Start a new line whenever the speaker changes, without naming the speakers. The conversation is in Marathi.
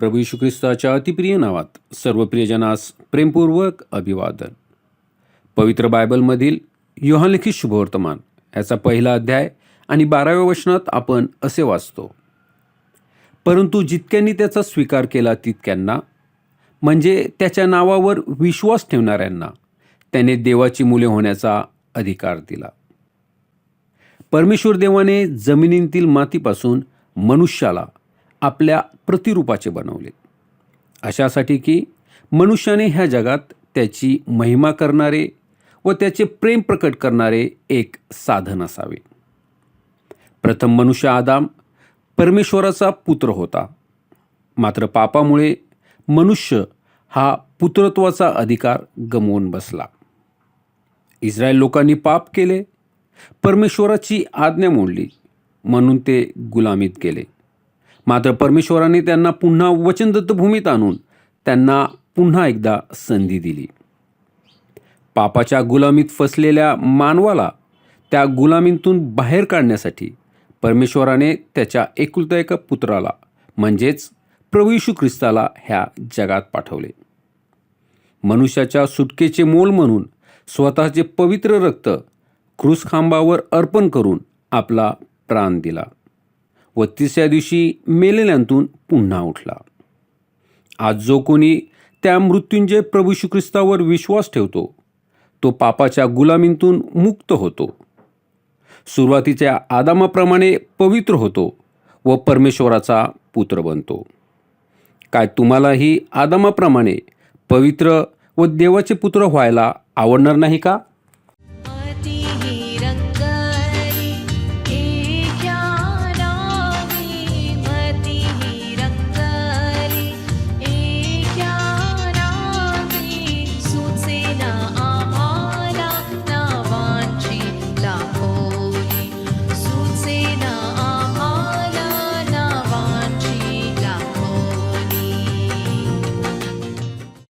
प्रभू येशू ख्रिस्ताच्या अतिप्रिय नावात सर्व प्रियजनास प्रेमपूर्वक अभिवादन. पवित्र बायबलमधील योहानलिखित शुभवर्तमान याचा पहिला अध्याय आणि 12व्या वचनात आपण असे वाचतो, परंतु जितक्यांनी त्याचा स्वीकार केला तितक्यांना, म्हणजे त्याच्या नावावर विश्वास ठेवणाऱ्यांना, त्याने देवाची मुले होण्याचा अधिकार दिला. परमेश्वर देवाने जमिनीतील मातीपासून मनुष्याला आपल्या प्रतिरूपाचे बनवले, अशासाठी की मनुष्याने ह्या जगात त्याची महिमा करणारे व त्याचे प्रेम प्रकट करणारे एक साधन असावे. प्रथम मनुष्य आदाम परमेश्वराचा पुत्र होता, मात्र पापामुळे मनुष्य हा पुत्रत्वाचा अधिकार गमावून बसला. इस्रायल लोकांनी पाप केले, परमेश्वराची आज्ञा मोडली, म्हणून ते गुलामीत गेले. मात्र परमेश्वराने त्यांना पुन्हा वचनदत्त भूमीत आणून त्यांना पुन्हा एकदा संधी दिली. पापाच्या गुलामीत फसलेल्या मानवाला त्या गुलामीतून बाहेर काढण्यासाठी परमेश्वराने त्याच्या एकुलता एका पुत्राला म्हणजेच प्रभू येशू ख्रिस्ताला ह्या जगात पाठवले. मनुष्याच्या सुटकेचे मोल म्हणून स्वतःचे पवित्र रक्त क्रूसखांबावर अर्पण करून आपला प्राण दिला व तिसऱ्या दिवशी मेलेल्यांतून पुन्हा उठला. आज जो कोणी त्या मृत्युंजय प्रभू येशू ख्रिस्तावर विश्वास ठेवतो तो पापाच्या गुलामीतून मुक्त होतो, सुरुवातीच्या आदामाप्रमाणे पवित्र होतो व परमेश्वराचा पुत्र बनतो. काय तुम्हालाही आदामाप्रमाणे पवित्र व देवाचे पुत्र व्हायला आवडणार नाही का?